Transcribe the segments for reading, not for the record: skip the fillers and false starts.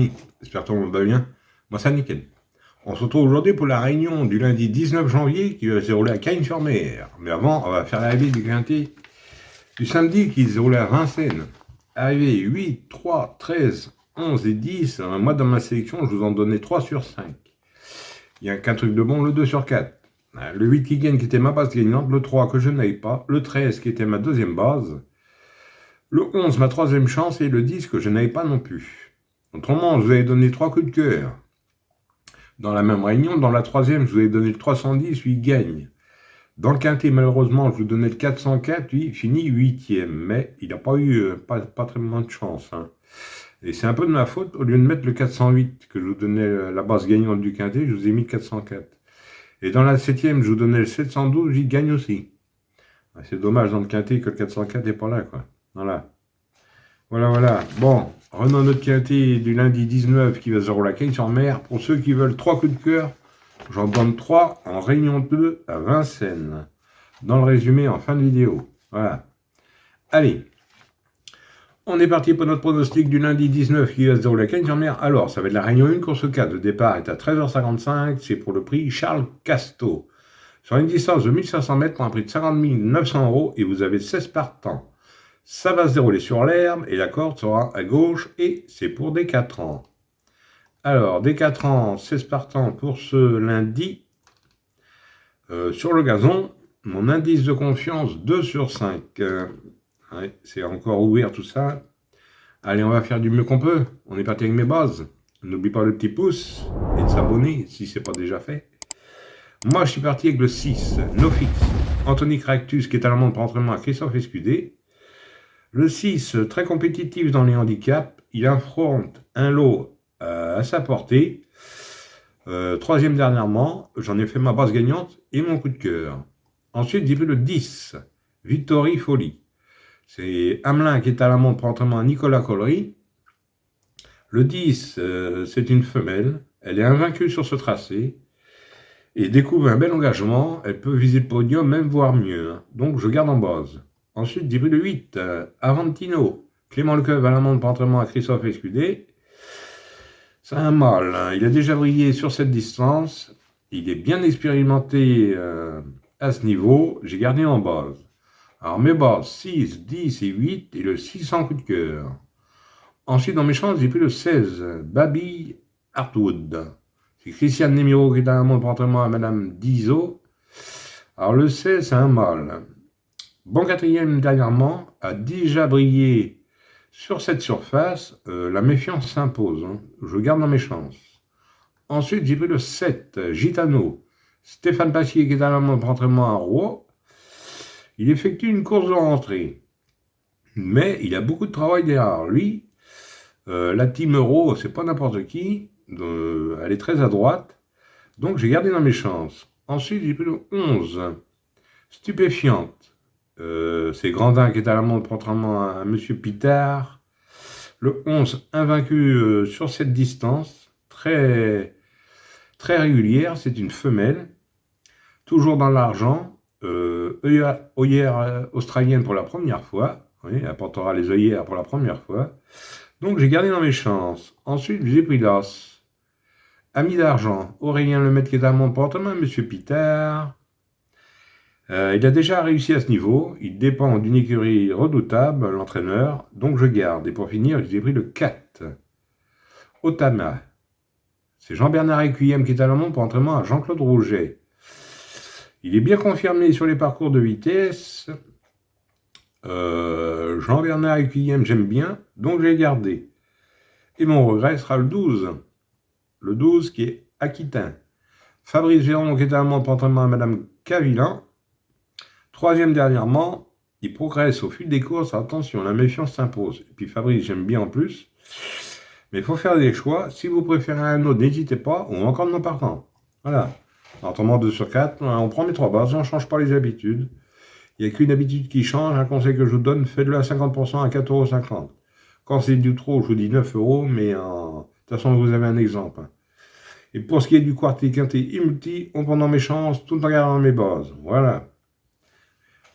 amis, j'espère que tout le monde va bien. Moi, ça nickel. On se retrouve aujourd'hui pour la réunion du lundi 19 janvier qui va se dérouler à Cagnes-sur-Mer. Mais avant, on va faire l'arrivée du quintet du samedi qui se déroulait à Vincennes. Arrivé 8, 3, 13, 11 et 10. Moi, dans ma sélection, je vous en donnais 3 sur 5. Il n'y a qu'un truc de bon, le 2 sur 4. Le 8 qui gagne, qui était ma base gagnante. Le 3 que je n'avais pas. Le 13 qui était ma deuxième base. Le 11, ma troisième chance, et le 10 que je n'avais pas non plus. Autrement, je vous avais donné 3 coups de cœur. Dans la même réunion, dans la troisième, je vous ai donné le 310, lui, il gagne. Dans le quintet, malheureusement, je vous donnais le 404, lui, il finit 8e. Mais il n'a pas eu pas très de chance. Hein. Et c'est un peu de ma faute. Au lieu de mettre le 408, que je vous donnais la base gagnante du quintet, je vous ai mis le 404. Et dans la septième, je vous donnais le 712, il gagne aussi. C'est dommage dans le quintet que le 404 n'est pas là, quoi. Voilà. Voilà. Bon, revenons notre quintet du lundi 19 qui va se dérouler à Cagnes-sur-Mer. Pour ceux qui veulent 3 coups de cœur, j'en donne 3 en réunion 2 à Vincennes. Dans le résumé en fin de vidéo. Voilà. Allez. On est parti pour notre pronostic du lundi 19 qui va se dérouler à Cagnes-sur-Mer. Alors, ça va être la réunion 1, course 4. Le départ est à 13h55. C'est pour le prix Charles Casto. Sur une distance de 1500 mètres pour un prix de 50 900 € et vous avez 16 partants. Ça va se dérouler sur l'herbe et la corde sera à gauche et c'est pour des 4 ans. Alors, des 4 ans, 16 partants pour ce lundi. Sur le gazon, mon indice de confiance 2 sur 5. Ouais, c'est encore ouvert tout ça. Allez, on va faire du mieux qu'on peut. On est parti avec mes bases. N'oublie pas le petit pouce et de s'abonner si ce n'est pas déjà fait. Moi, je suis parti avec le 6, Nofix, Anthony Cractus, qui est à la montre pour entraînement à Christophe Escudé. Le 6, très compétitif dans les handicaps. Il affronte un lot à sa portée. Troisième dernièrement, j'en ai fait ma base gagnante et mon coup de cœur. Ensuite, j'ai pris le 10, Victory Folie. C'est Hamelin qui est à la montre pour entraînement à Nicolas Collery. Le 10, c'est une femelle. Elle est invaincue sur ce tracé. Et découvre un bel engagement. Elle peut viser le podium, même voire mieux. Hein. Donc, je garde en base. Ensuite, j'ai pris le 8, Avantino. Clément Lecoeuvre à la montre pour entraînement à Christophe Escudé. C'est un mâle. Hein. Il a déjà brillé sur cette distance. Il est bien expérimenté à ce niveau. J'ai gardé en base. Alors, mes bases, 6, 10 et 8. Et le 600 coup de cœur. Ensuite, dans mes chances, j'ai pris le 16, Baby Hartwood. C'est Christiane Nemiro qui est à la montre pour entraînement à Madame Dizo. Alors, le 16, c'est un mâle. Bon quatrième dernièrement, a déjà brillé sur cette surface. La méfiance s'impose. Hein. Je garde dans mes chances. Ensuite, j'ai pris le 7, Gitano. Stéphane Passier qui est à la montre pour entraînement à Rouen. Il effectue une course de rentrée. Mais il a beaucoup de travail derrière lui. La team Euro, c'est pas n'importe qui. Elle est très à droite. Donc, j'ai gardé dans mes chances. Ensuite, j'ai pris le 11, Stupéfiante. C'est Grandin qui est à la montre contrairement à M. Pitard. Le 11, invaincu sur cette distance, très régulière, c'est une femelle. Toujours dans l'argent, œillère australienne pour la première fois. Oui, elle portera les œillères pour la première fois. Donc j'ai gardé dans mes chances. Ensuite, j'ai pris l'as. Ami d'argent, Aurélien Lemaitre qui est à la montre pour M. Pitard. Il a déjà réussi à ce niveau. Il dépend d'une écurie redoutable, l'entraîneur. Donc je garde. Et pour finir, j'ai pris le 4. Otama. C'est Jean-Bernard Requiem qui est à la montre pour entraînement à Jean-Claude Rouget. Il est bien confirmé sur les parcours de vitesse. Jean-Bernard Requiem, j'aime bien. Donc j'ai gardé. Et mon regret sera le 12. Le 12 qui est Aquitain. Fabrice Véron qui est à la montre pour entraînement à Madame Cavillan. Troisième dernièrement, il progresse au fil des courses. Attention, la méfiance s'impose. Et puis Fabrice, j'aime bien en plus. Mais il faut faire des choix. Si vous préférez un autre, n'hésitez pas. Ou encore non partant. Voilà. Autrement, 2 sur 4. On prend mes 3 bases. On ne change pas les habitudes. Il n'y a qu'une habitude qui change. Un conseil que je vous donne, faites-le à 50% à 4,50 €. Quand c'est du trop, je vous dis 9 €. Mais de toute façon, vous avez un exemple. Et pour ce qui est du quartier quintet et multi, on prend dans mes chances tout en gardant mes bases. Voilà.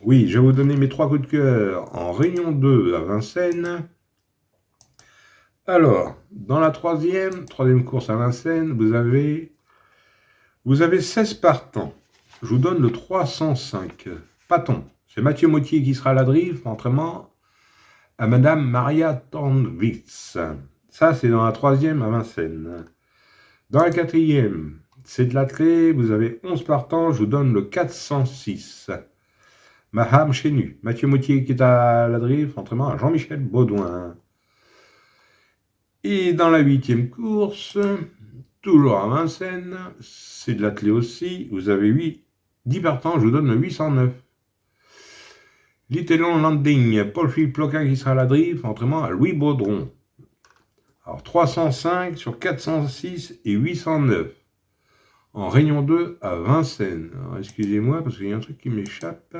Oui, je vais vous donner mes 3 coups de cœur en réunion 2 à Vincennes. Alors, dans la troisième course à Vincennes, vous avez 16 partants. Je vous donne le 305. Paton. C'est Mathieu Mottier qui sera à la drive, contrairement à Madame Maria Tornwitz. Ça, c'est dans la troisième à Vincennes. Dans la quatrième, c'est de l'athlé, vous avez 11 partants, je vous donne le 406. Maham Chenu. Mathieu Mottier qui est à la drive, contrairement à Jean-Michel Baudouin. Et dans la huitième course, toujours à Vincennes, c'est de l'athlé aussi, vous avez 10 partants, je vous donne le 809. Littelon Landing, Paul-Philippe Ploquin qui sera à la drive, contrairement à Louis Baudron. Alors 305 sur 406 et 809. En Réunion 2 à Vincennes. Alors excusez-moi parce qu'il y a un truc qui m'échappe.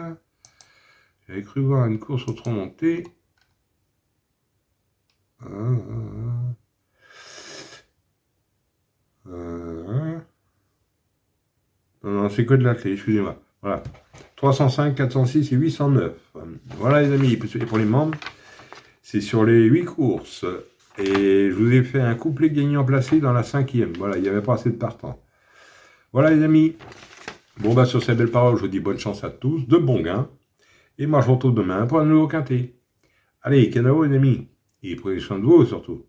J'avais cru voir une course autrement montée. Non, c'est que de l'athlé, excusez-moi. Voilà. 305, 406 et 809. Voilà les amis, et pour les membres, c'est sur les 8 courses. Et je vous ai fait un couplet gagnant placé dans la 5e. Voilà, il n'y avait pas assez de partants. Voilà les amis. Bon, bah sur ces belles paroles, je vous dis bonne chance à tous, de bons gains. Et moi, je vous retrouve demain pour un nouveau quintet. Allez, canao les amis. Et prenez soin de vous surtout.